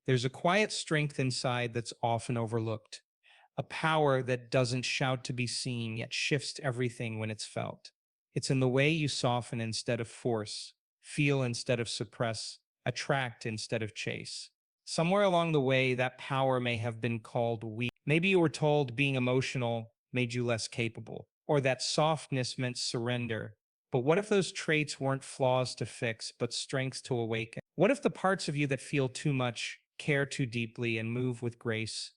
There's a quiet strength inside that's often overlooked, a power that doesn't shout to be seen yet shifts everything when it's felt. It's in the way you soften instead of force, feel instead of suppress, attract instead of chase. Somewhere along the way, that power may have been called weak. Maybe you were told being emotional made you less capable, or that softness meant surrender. But what if those traits weren't flaws to fix, but strengths to awaken? What if the parts of you that feel too much, care too deeply, and move with grace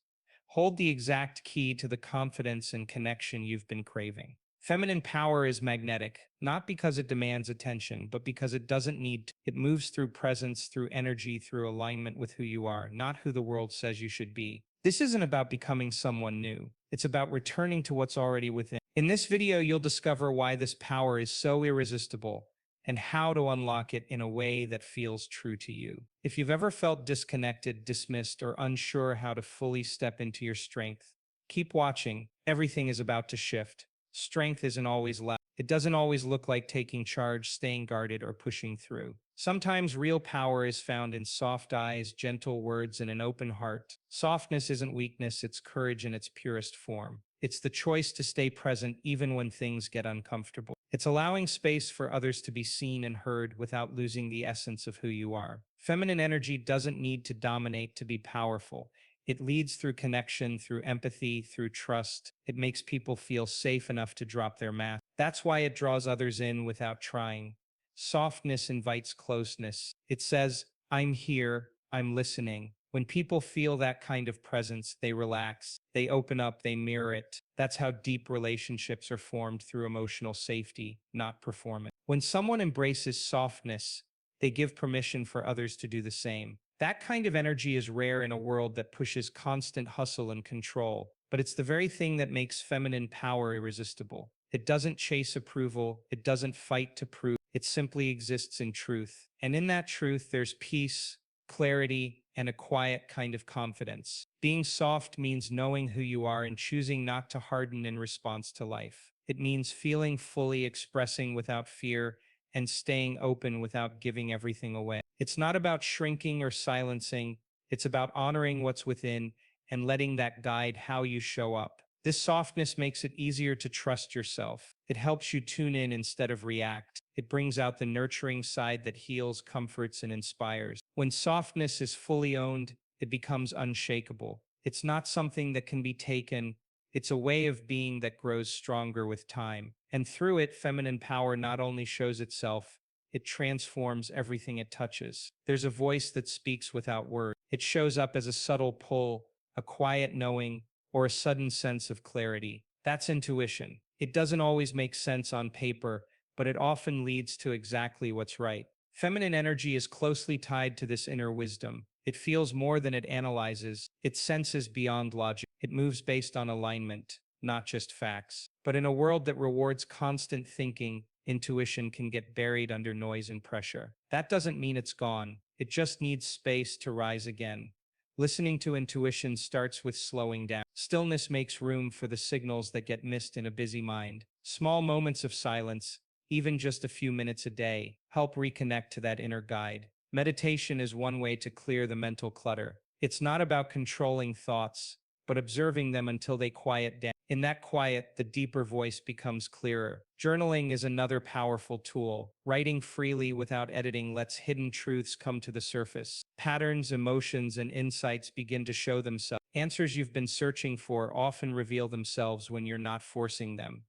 hold the exact key to the confidence and connection you've been craving? Feminine power is magnetic, not because it demands attention, but because it doesn't need to. It moves through presence, through energy, through alignment with who you are, not who the world says you should be. This isn't about becoming someone new. It's about returning to what's already within. In this video, you'll discover why this power is so irresistible and how to unlock it in a way that feels true to you. If you've ever felt disconnected, dismissed, or unsure how to fully step into your strength, keep watching. Everything is about to shift. Strength isn't always loud. It doesn't always look like taking charge, staying guarded, or pushing through. Sometimes real power is found in soft eyes, gentle words, and an open heart. Softness isn't weakness, it's courage in its purest form. It's the choice to stay present even when things get uncomfortable. It's allowing space for others to be seen and heard without losing the essence of who you are. Feminine energy doesn't need to dominate to be powerful. It leads through connection, through empathy, through trust. It makes people feel safe enough to drop their mask. That's why it draws others in without trying. Softness invites closeness. It says, I'm here, I'm listening. When people feel that kind of presence, they relax, they open up, they mirror it. That's how deep relationships are formed, through emotional safety, not performance. When someone embraces softness, they give permission for others to do the same. That kind of energy is rare in a world that pushes constant hustle and control, but it's the very thing that makes feminine power irresistible. It doesn't chase approval, it doesn't fight to prove, it simply exists in truth. And in that truth, there's peace, clarity, and a quiet kind of confidence. Being soft means knowing who you are and choosing not to harden in response to life. It means feeling fully, expressing without fear, and staying open without giving everything away. It's not about shrinking or silencing, it's about honoring what's within and letting that guide how you show up. This softness makes it easier to trust yourself. It helps you tune in instead of react. It brings out the nurturing side that heals, comforts, and inspires. When softness is fully owned, it becomes unshakable. It's not something that can be taken, it's a way of being that grows stronger with time. And through it, feminine power not only shows itself, it transforms everything it touches. There's a voice that speaks without words. It shows up as a subtle pull, a quiet knowing, or a sudden sense of clarity. That's intuition. It doesn't always make sense on paper, but it often leads to exactly what's right. Feminine energy is closely tied to this inner wisdom. It feels more than it analyzes. It senses beyond logic. It moves based on alignment, not just facts. But in a world that rewards constant thinking, intuition can get buried under noise and pressure. That doesn't mean it's gone. It just needs space to rise again. Listening to intuition starts with slowing down. Stillness makes room for the signals that get missed in a busy mind. Small moments of silence, even just a few minutes a day, help reconnect to that inner guide. Meditation is one way to clear the mental clutter. It's not about controlling thoughts, but observing them until they quiet down. In that quiet, the deeper voice becomes clearer. Journaling is another powerful tool. Writing freely without editing lets hidden truths come to the surface. Patterns, emotions, and insights begin to show themselves. Answers you've been searching for often reveal themselves when you're not forcing them.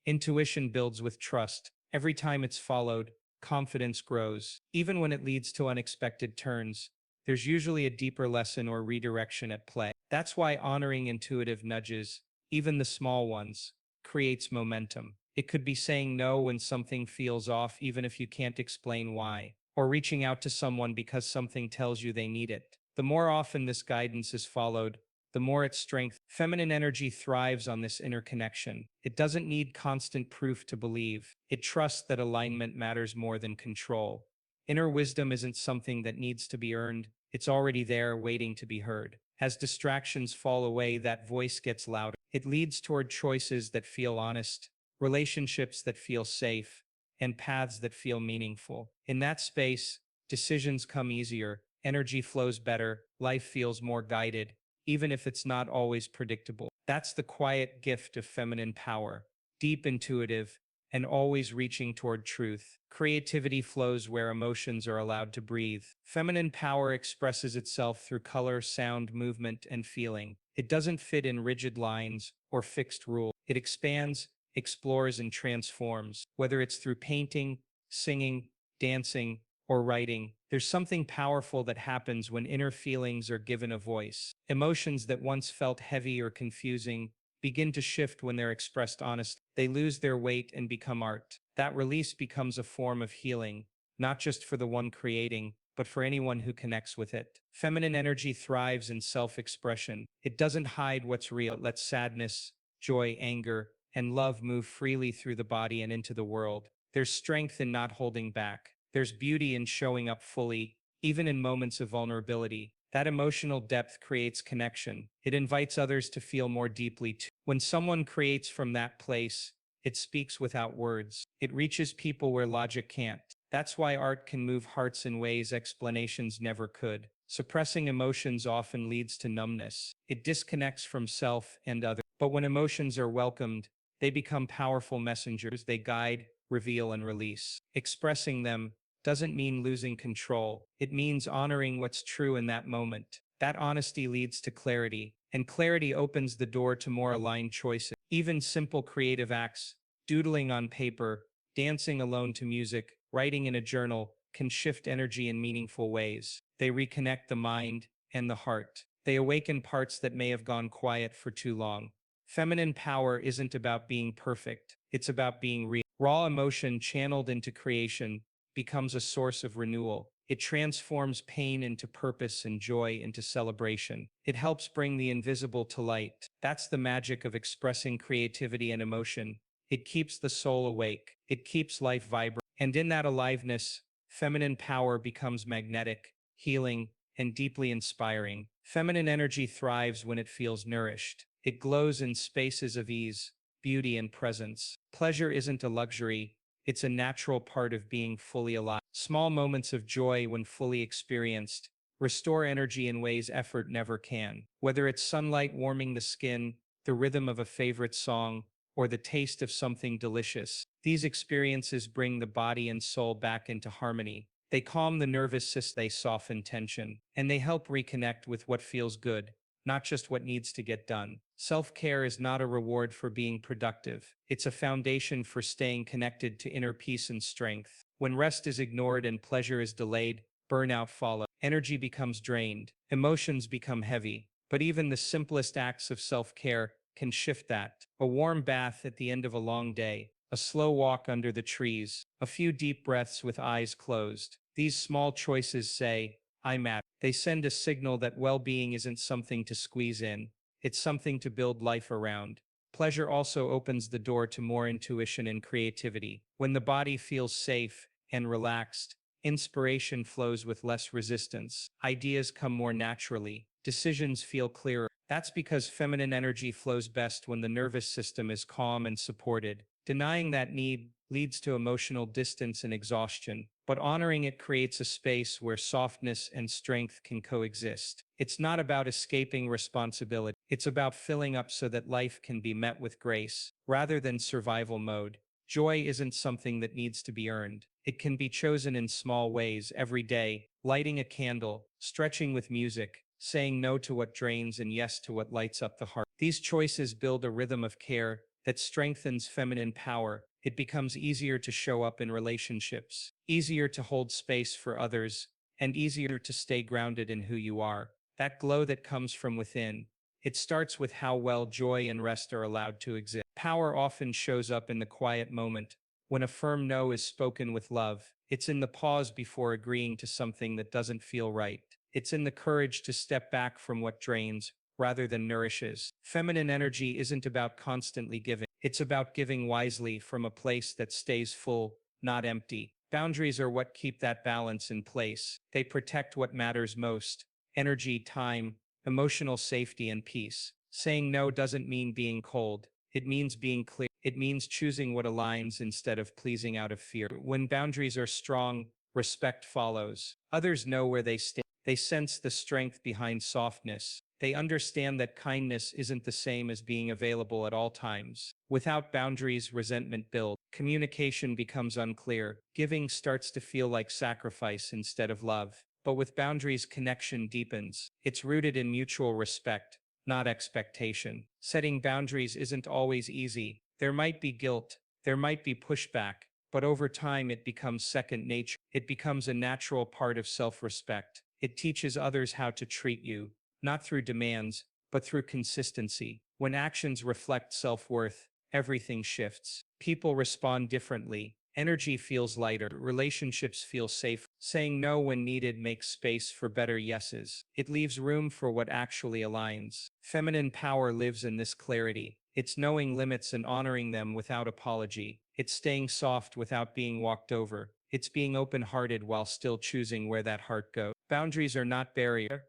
Intuition builds with trust. Every time it's followed, confidence grows. Even when it leads to unexpected turns, there's usually a deeper lesson or redirection at play. That's why honoring intuitive nudges, even the small ones, creates momentum. It could be saying no when something feels off, even if you can't explain why, or reaching out to someone because something tells you they need it. The more often this guidance is followed, the more its strength. Feminine energy thrives on this inner connection. It doesn't need constant proof to believe. It trusts that alignment matters more than control. Inner wisdom isn't something that needs to be earned. It's already there, waiting to be heard. As distractions fall away, that voice gets louder. It leads toward choices that feel honest, relationships that feel safe, and paths that feel meaningful. In that space, decisions come easier, energy flows better, life feels more guided, even if it's not always predictable. That's the quiet gift of feminine power, deep, intuitive, and always reaching toward truth. Creativity flows where emotions are allowed to breathe. Feminine power expresses itself through color, sound, movement, and feeling. It doesn't fit in rigid lines or fixed rules. It expands, explores, and transforms. Whether it's through painting, singing, dancing, or writing, there's something powerful that happens when inner feelings are given a voice. Emotions that once felt heavy or confusing begin to shift when they're expressed honestly. They lose their weight and become art. That release becomes a form of healing, not just for the one creating, but for anyone who connects with it. Feminine energy thrives in self expression. It doesn't hide what's real, it lets sadness, joy, anger, and love move freely through the body and into the world. There's strength in not holding back. There's beauty in showing up fully, even in moments of vulnerability. That emotional depth creates connection. It invites others to feel more deeply too. When someone creates from that place, it speaks without words. It reaches people where logic can't. That's why art can move hearts in ways explanations never could. Suppressing emotions often leads to numbness. It disconnects from self and others. But when emotions are welcomed, they become powerful messengers. They guide, reveal, and release. Expressing them doesn't mean losing control. It means honoring what's true in that moment. That honesty leads to clarity, and clarity opens the door to more aligned choices. Even simple creative acts, doodling on paper, dancing alone to music, writing in a journal, can shift energy in meaningful ways. They reconnect the mind and the heart. They awaken parts that may have gone quiet for too long. Feminine power isn't about being perfect, it's about being real. Raw emotion channeled into creation becomes a source of renewal. It transforms pain into purpose and joy into celebration. It helps bring the invisible to light. That's the magic of expressing creativity and emotion. It keeps the soul awake. It keeps life vibrant. And in that aliveness, feminine power becomes magnetic, healing, and deeply inspiring. Feminine energy thrives when it feels nourished. It glows in spaces of ease, beauty, and presence. Pleasure isn't a luxury, it's a natural part of being fully alive. Small moments of joy, when fully experienced, restore energy in ways effort never can. Whether it's sunlight warming the skin, the rhythm of a favorite song, or the taste of something delicious, these experiences bring the body and soul back into harmony. They calm the nervous system, they soften tension, and they help reconnect with what feels good, not just what needs to get done. Self-care is not a reward for being productive. It's a foundation for staying connected to inner peace and strength. When rest is ignored and pleasure is delayed, burnout follows. Energy becomes drained, emotions become heavy. But even the simplest acts of self-care can shift that. A warm bath at the end of a long day, a slow walk under the trees, a few deep breaths with eyes closed. These small choices say, I matter. They send a signal that well-being isn't something to squeeze in, it's something to build life around. Pleasure also opens the door to more intuition and creativity. When the body feels safe and relaxed, inspiration flows with less resistance. Ideas come more naturally. Decisions feel clearer. That's because feminine energy flows best when the nervous system is calm and supported. Denying that need leads to emotional distance and exhaustion, but honoring it creates a space where softness and strength can coexist. It's not about escaping responsibility, it's about filling up so that life can be met with grace, rather than survival mode. Joy isn't something that needs to be earned. It can be chosen in small ways every day, lighting a candle, stretching with music, saying no to what drains and yes to what lights up the heart. These choices build a rhythm of care that strengthens feminine power. It becomes easier to show up in relationships, easier to hold space for others, and easier to stay grounded in who you are. That glow that comes from within. It starts with how well joy and rest are allowed to exist. Power often shows up in the quiet moment, when a firm no is spoken with love. It's in the pause before agreeing to something that doesn't feel right. It's in the courage to step back from what drains, rather than nourishes. Feminine energy isn't about constantly giving. It's about giving wisely from a place that stays full, not empty. Boundaries are what keep that balance in place. They protect what matters most: energy, time, emotional safety, and peace. Saying no doesn't mean being cold. It means being clear. It means choosing what aligns instead of pleasing out of fear. When boundaries are strong, respect follows. Others know where they stand. They sense the strength behind softness. They understand that kindness isn't the same as being available at all times. Without boundaries, resentment builds. Communication becomes unclear. Giving starts to feel like sacrifice instead of love. But with boundaries, connection deepens. It's rooted in mutual respect, not expectation. Setting boundaries isn't always easy. There might be guilt, there might be pushback, but over time it becomes second nature. It becomes a natural part of self-respect. It teaches others how to treat you, not through demands, but through consistency. When actions reflect self-worth, everything shifts. People respond differently. Energy feels lighter. Relationships feel safe. Saying no when needed makes space for better yeses. It leaves room for what actually aligns. Feminine power lives in this clarity. It's knowing limits and honoring them without apology. It's staying soft without being walked over. It's being open-hearted while still choosing where that heart goes. Boundaries are not barriers.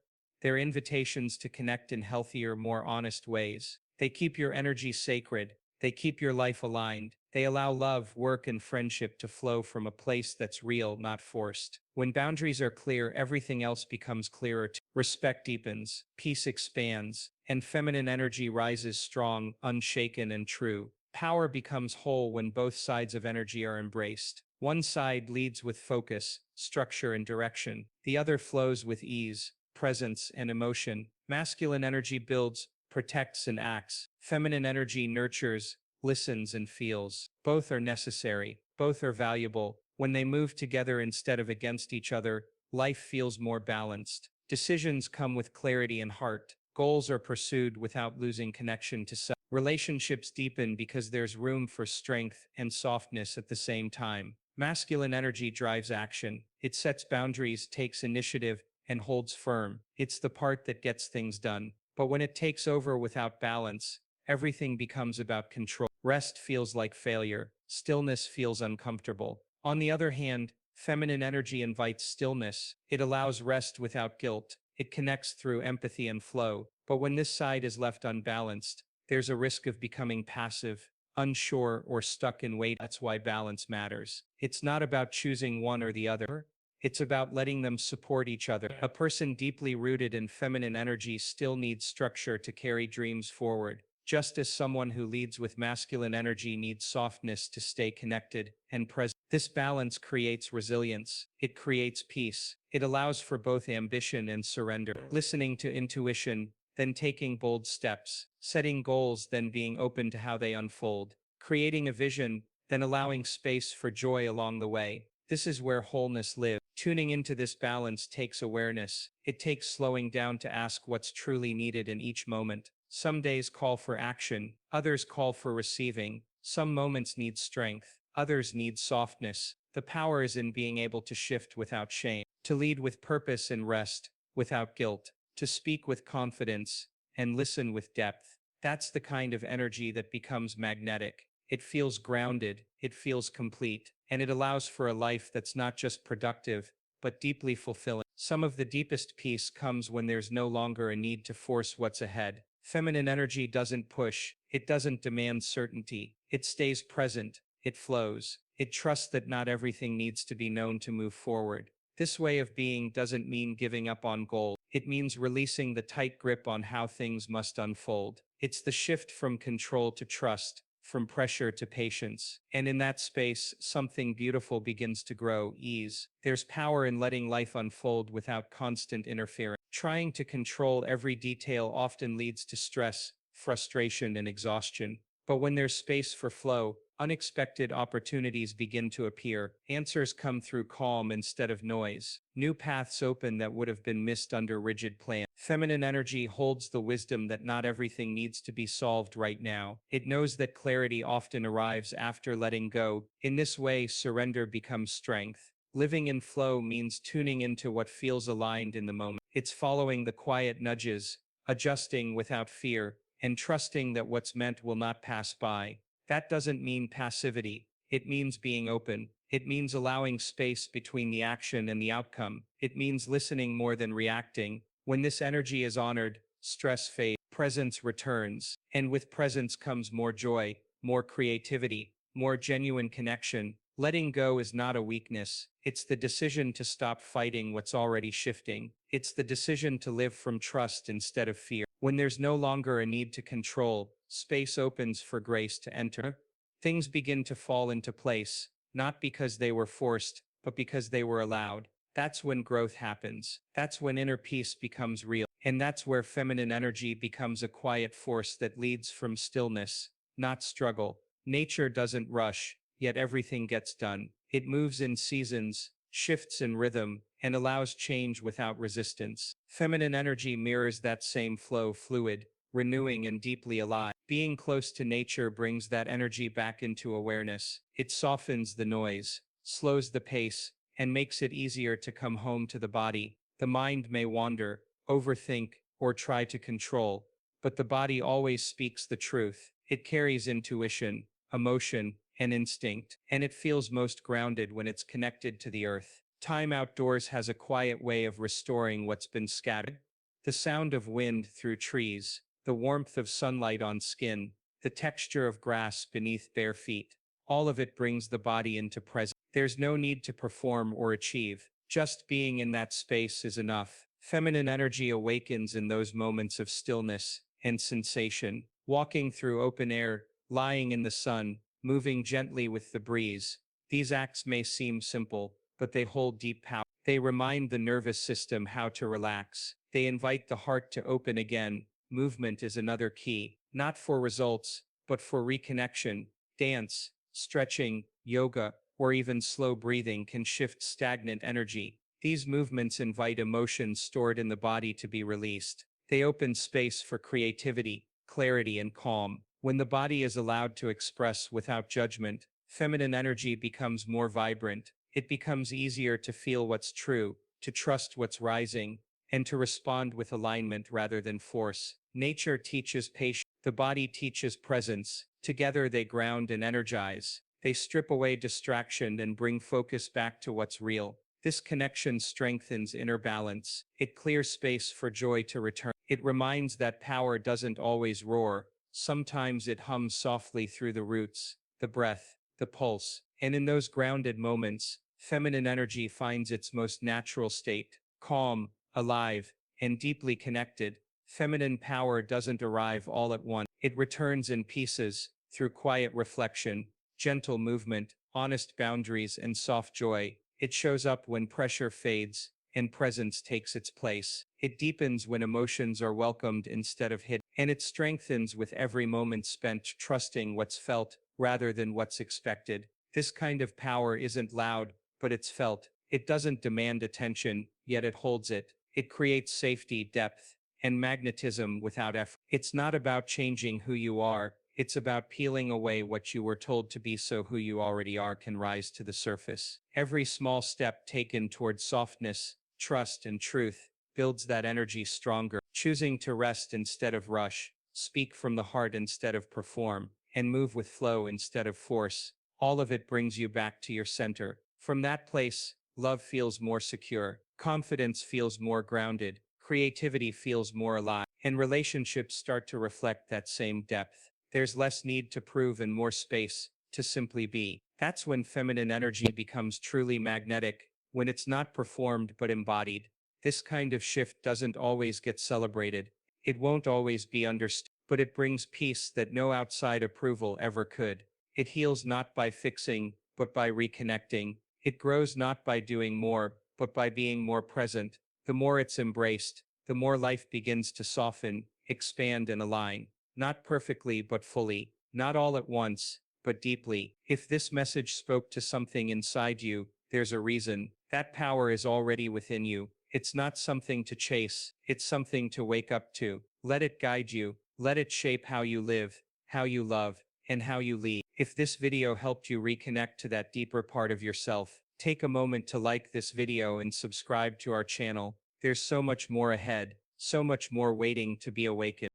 They're invitations to connect in healthier, more honest ways. They keep your energy sacred. They keep your life aligned. They allow love, work, and friendship to flow from a place that's real, not forced. When boundaries are clear, everything else becomes clearer too. Respect deepens, peace expands, and feminine energy rises strong, unshaken, and true. Power becomes whole when both sides of energy are embraced. One side leads with focus, structure, and direction. The other flows with ease, presence, and emotion. Masculine energy builds, protects, and acts. Feminine energy nurtures, listens, and feels. Both are necessary. Both are valuable. When they move together instead of against each other, life feels more balanced. Decisions come with clarity and heart. Goals are pursued without losing connection to self. Relationships deepen because there's room for strength and softness at the same time. Masculine energy drives action. It sets boundaries, takes initiative, and holds firm. It's the part that gets things done. But when it takes over without balance, everything becomes about control. Rest feels like failure. Stillness feels uncomfortable. On the other hand, feminine energy invites stillness. It allows rest without guilt. It connects through empathy and flow. But when this side is left unbalanced, there's a risk of becoming passive, unsure, or stuck in wait. That's why balance matters. It's not about choosing one or the other. It's about letting them support each other. A person deeply rooted in feminine energy still needs structure to carry dreams forward, just as someone who leads with masculine energy needs softness to stay connected and present. This balance creates resilience. It creates peace. It allows for both ambition and surrender. Listening to intuition, then taking bold steps. Setting goals, then being open to how they unfold. Creating a vision, then allowing space for joy along the way. This is where wholeness lives. Tuning into this balance takes awareness. It takes slowing down to ask what's truly needed in each moment. Some days call for action, others call for receiving. Some moments need strength, others need softness. The power is in being able to shift without shame, to lead with purpose and rest, without guilt, to speak with confidence, and listen with depth. That's the kind of energy that becomes magnetic. It feels grounded, it feels complete, and it allows for a life that's not just productive, but deeply fulfilling. Some of the deepest peace comes when there's no longer a need to force what's ahead. Feminine energy doesn't push, it doesn't demand certainty. It stays present, it flows. It trusts that not everything needs to be known to move forward. This way of being doesn't mean giving up on goals. It means releasing the tight grip on how things must unfold. It's the shift from control to trust, from pressure to patience. And in that space, something beautiful begins to grow, ease. There's power in letting life unfold without constant interference. Trying to control every detail often leads to stress, frustration, and exhaustion. But when there's space for flow, unexpected opportunities begin to appear. Answers come through calm instead of noise. New paths open that would have been missed under rigid plans. Feminine energy holds the wisdom that not everything needs to be solved right now. It knows that clarity often arrives after letting go. In this way, surrender becomes strength. Living in flow means tuning into what feels aligned in the moment. It's following the quiet nudges, adjusting without fear, and trusting that what's meant will not pass by. That doesn't mean passivity. It means being open. It means allowing space between the action and the outcome. It means listening more than reacting. When this energy is honored, stress fades, presence returns. And with presence comes more joy, more creativity, more genuine connection. Letting go is not a weakness. It's the decision to stop fighting what's already shifting. It's the decision to live from trust instead of fear. When there's no longer a need to control, space opens for grace to enter. Things begin to fall into place, not because they were forced, but because they were allowed. That's when growth happens. That's when inner peace becomes real. And that's where feminine energy becomes a quiet force that leads from stillness, not struggle. Nature doesn't rush, yet everything gets done. It moves in seasons, shifts in rhythm, and allows change without resistance. Feminine energy mirrors that same flow, fluid, renewing, and deeply alive. Being close to nature brings that energy back into awareness. It softens the noise, slows the pace, and makes it easier to come home to the body. The mind may wander, overthink, or try to control, but the body always speaks the truth. It carries intuition, emotion, and instinct, and it feels most grounded when it's connected to the earth. Time outdoors has a quiet way of restoring what's been scattered. The sound of wind through trees, the warmth of sunlight on skin, the texture of grass beneath bare feet, all of it brings the body into presence. There's no need to perform or achieve. Just being in that space is enough. Feminine energy awakens in those moments of stillness and sensation, walking through open air, lying in the sun, moving gently with the breeze. These acts may seem simple, but they hold deep power. They remind the nervous system how to relax. They invite the heart to open again. Movement is another key, not for results, but for reconnection. Dance, stretching, yoga, or even slow breathing can shift stagnant energy. These movements invite emotions stored in the body to be released. They open space for creativity, clarity, and calm. When the body is allowed to express without judgment, feminine energy becomes more vibrant. It becomes easier to feel what's true, to trust what's rising, and to respond with alignment rather than force. Nature teaches patience. The body teaches presence. Together they ground and energize. They strip away distraction and bring focus back to what's real. This connection strengthens inner balance. It clears space for joy to return. It reminds that power doesn't always roar. Sometimes it hums softly through the roots, the breath, the pulse. And in those grounded moments, feminine energy finds its most natural state, calm, alive, and deeply connected. Feminine power doesn't arrive all at once. It returns in pieces, through quiet reflection, gentle movement, honest boundaries, and soft joy. It shows up when pressure fades and presence takes its place. It deepens when emotions are welcomed instead of hidden. And it strengthens with every moment spent trusting what's felt rather than what's expected. This kind of power isn't loud, but it's felt. It doesn't demand attention, yet it holds it. It creates safety, depth, and magnetism without effort. It's not about changing who you are. It's about peeling away what you were told to be so who you already are can rise to the surface. Every small step taken towards softness, trust, and truth builds that energy stronger. Choosing to rest instead of rush, speak from the heart instead of perform, and move with flow instead of force. All of it brings you back to your center. From that place, love feels more secure, confidence feels more grounded, creativity feels more alive, and relationships start to reflect that same depth. There's less need to prove and more space to simply be. That's when feminine energy becomes truly magnetic, when it's not performed but embodied. This kind of shift doesn't always get celebrated. It won't always be understood, but it brings peace that no outside approval ever could. It heals not by fixing, but by reconnecting. It grows not by doing more, but by being more present. The more it's embraced, the more life begins to soften, expand, and align. Not perfectly, but fully. Not all at once, but deeply. If this message spoke to something inside you, there's a reason. That power is already within you. It's not something to chase, it's something to wake up to. Let it guide you. Let it shape how you live, how you love, and how you lead. If this video helped you reconnect to that deeper part of yourself, take a moment to like this video and subscribe to our channel. There's so much more ahead, so much more waiting to be awakened.